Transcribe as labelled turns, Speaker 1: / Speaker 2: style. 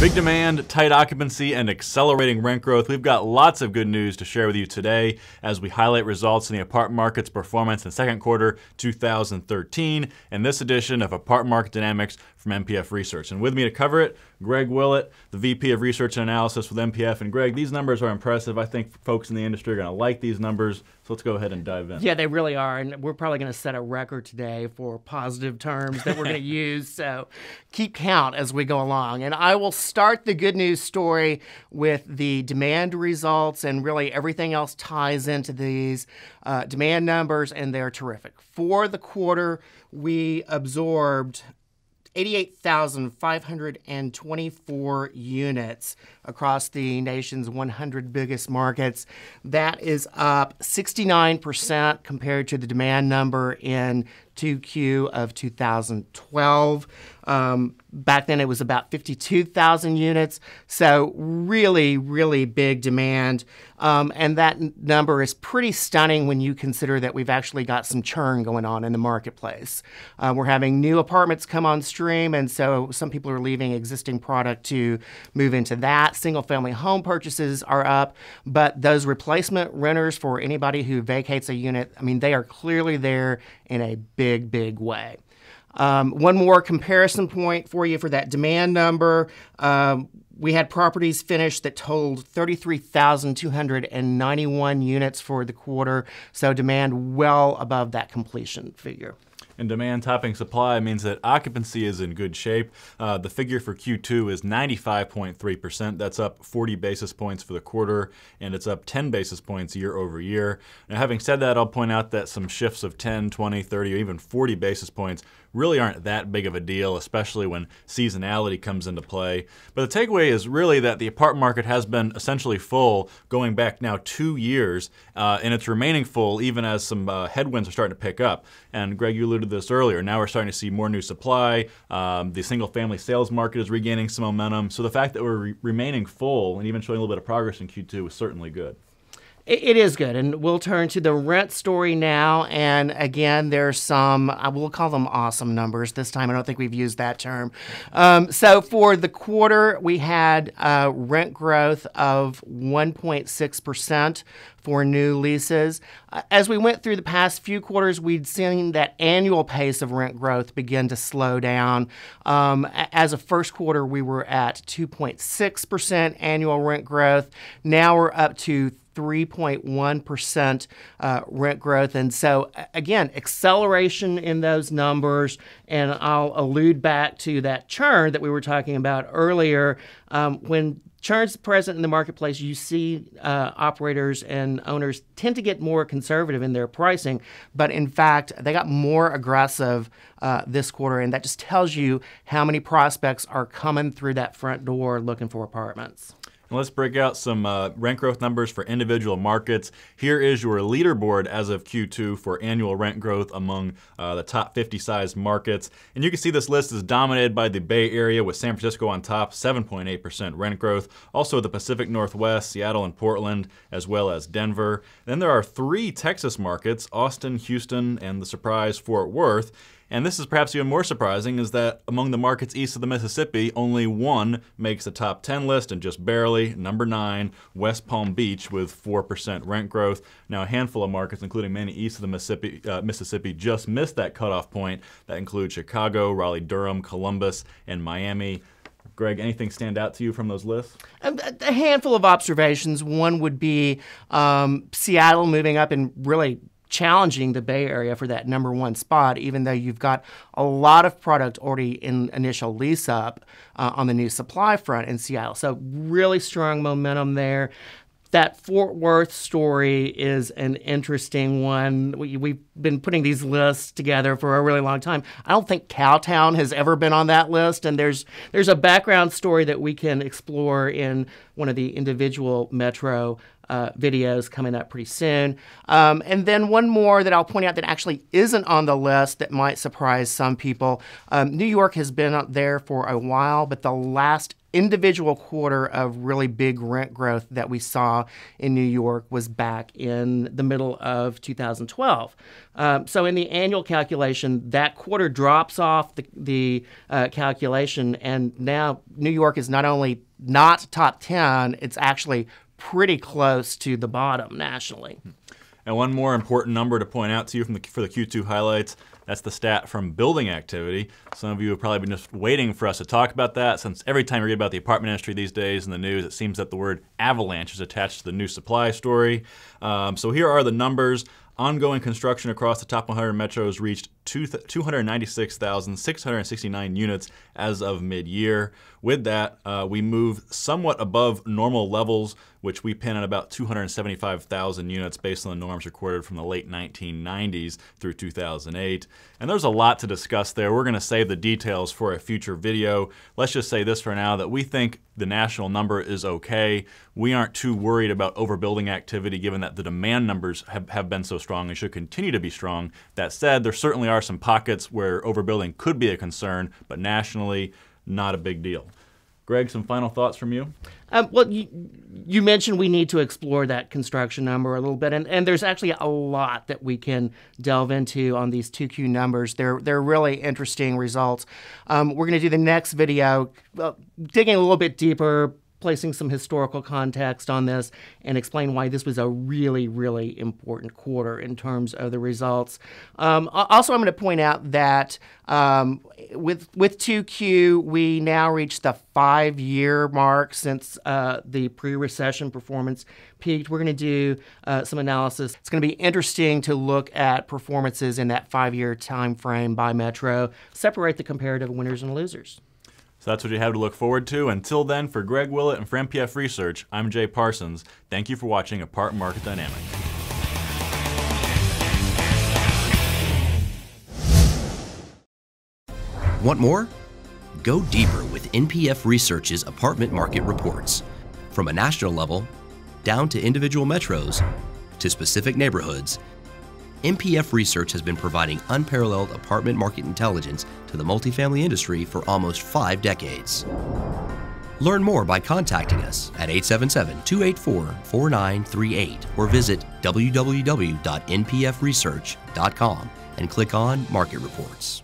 Speaker 1: Big demand, tight occupancy, and accelerating rent growth. We've got lots of good news to share with you today as we highlight results in the apartment market's performance in second quarter 2013 in this edition of Apartment Market Dynamics from MPF Research. And with me to cover it, Greg Willett, the VP of Research and Analysis with MPF. And Greg, these numbers are impressive. I think folks in the industry are going to like these numbers. So let's go ahead and dive in.
Speaker 2: Yeah, they really are. And we're probably going to set a record today for positive terms that we're going to use. So keep count as we go along. And I will start the good news story with the demand results, and really everything else ties into these demand numbers, and they're terrific. For the quarter, we absorbed 88,524 units across the nation's 100 biggest markets. That is up 69% compared to the demand number in 2Q of 2012. Back then it was about 52,000 units, so really, really big demand. And that number is pretty stunning when you consider that we've actually got some churn going on in the marketplace. We're having new apartments come on stream, and so some people are leaving existing product to move into that. Single-family home purchases are up, but those replacement renters for anybody who vacates a unit, I mean, they are clearly there in a big, big way. One more comparison point for you for that demand number. We had properties finished that totaled 33,291 units for the quarter, so demand well above that completion figure.
Speaker 1: And demand topping supply means that occupancy is in good shape. The figure for Q2 is 95.3%. That's up 40 basis points for the quarter, and it's up 10 basis points year over year. Now, having said that, I'll point out that some shifts of 10, 20, 30, or even 40 basis points really aren't that big of a deal, especially when seasonality comes into play. But the takeaway is really that the apartment market has been essentially full going back now 2 years, and it's remaining full even as some headwinds are starting to pick up. And Greg, you alluded to this earlier. Now we're starting to see more new supply. The single-family sales market is regaining some momentum. So the fact that we're remaining full and even showing a little bit of progress in Q2 is certainly good.
Speaker 2: It is good, and we'll turn to the rent story now. And again, there's some, I will call them awesome numbers this time. I don't think we've used that term. So for the quarter, we had rent growth of 1.6% for new leases. As we went through the past few quarters, we'd seen that annual pace of rent growth begin to slow down. As of first quarter, we were at 2.6% annual rent growth. Now we're up to 3.1% rent growth. And so, again, acceleration in those numbers. And I'll allude back to that churn that we were talking about earlier. When churn's present in the marketplace, you see operators and owners tend to get more conservative in their pricing. But in fact, they got more aggressive this quarter. And that just tells you how many prospects are coming through that front door looking for apartments.
Speaker 1: Let's break out some rent growth numbers for individual markets. Here is your leaderboard as of Q2 for annual rent growth among the top 50 size markets. And you can see this list is dominated by the Bay Area with San Francisco on top, 7.8% rent growth. Also the Pacific Northwest, Seattle and Portland, as well as Denver. Then there are 3 Texas markets, Austin, Houston, and the surprise Fort Worth. And this is perhaps even more surprising, is that among the markets east of the Mississippi, only one makes the top 10 list, and just barely, number 9, West Palm Beach with 4% rent growth. Now, a handful of markets, including many east of the Mississippi, just missed that cutoff point. That includes Chicago, Raleigh-Durham, Columbus, and Miami. Greg, anything stand out to you from those lists?
Speaker 2: A handful of observations. One would be Seattle moving up and really challenging the Bay Area for that number 1 spot, even though you've got a lot of product already in initial lease up on the new supply front in Seattle. So really strong momentum there. That Fort Worth story is an interesting one. We've been putting these lists together for a really long time. I don't think Cowtown has ever been on that list, and there's a background story that we can explore in one of the individual metro videos coming up pretty soon. And then one more that I'll point out that actually isn't on the list that might surprise some people. New York has been up there for a while, but the last individual quarter of really big rent growth that we saw in New York was back in the middle of 2012. So in the annual calculation, that quarter drops off the calculation, and now New York is not only not top 10, it's actually pretty close to the bottom nationally.
Speaker 1: And one more important number to point out to you for the Q2 highlights, that's the stat from building activity. Some of you have probably been just waiting for us to talk about that, since every time you read about the apartment industry these days in the news, it seems that the word avalanche is attached to the new supply story. So here are the numbers. Ongoing construction across the top 100 metros reached 296,669 units as of mid-year. With that, we move somewhat above normal levels, which we pin at about 275,000 units based on the norms recorded from the late 1990s through 2008. And there's a lot to discuss there. We're going to save the details for a future video. Let's just say this for now, that we think the national number is okay. We aren't too worried about overbuilding activity given that the demand numbers have been so strong and should continue to be strong. That said, there certainly are some pockets where overbuilding could be a concern, but nationally, not a big deal. Greg, some final thoughts from you?
Speaker 2: Well, you mentioned we need to explore that construction number a little bit, and there's actually a lot that we can delve into on these 2Q numbers. They're really interesting results. We're going to do the next video digging a little bit deeper, placing some historical context on this, and explain why this was a really, really important quarter in terms of the results. Also, I'm going to point out that with 2Q, we now reach the 5-year mark since the pre-recession performance peaked. We're going to do some analysis. It's going to be interesting to look at performances in that 5-year time frame by metro, separate the comparative winners and losers.
Speaker 1: So that's what you have to look forward to. Until then, for Greg Willett and for MPF Research, I'm Jay Parsons. Thank you for watching Apartment Market Dynamics.
Speaker 3: Want more? Go deeper with NPF Research's apartment market reports. From a national level, down to individual metros, to specific neighborhoods, NPF Research has been providing unparalleled apartment market intelligence to the multifamily industry for almost 5 decades. Learn more by contacting us at 877-284-4938 or visit www.npfresearch.com and click on Market Reports.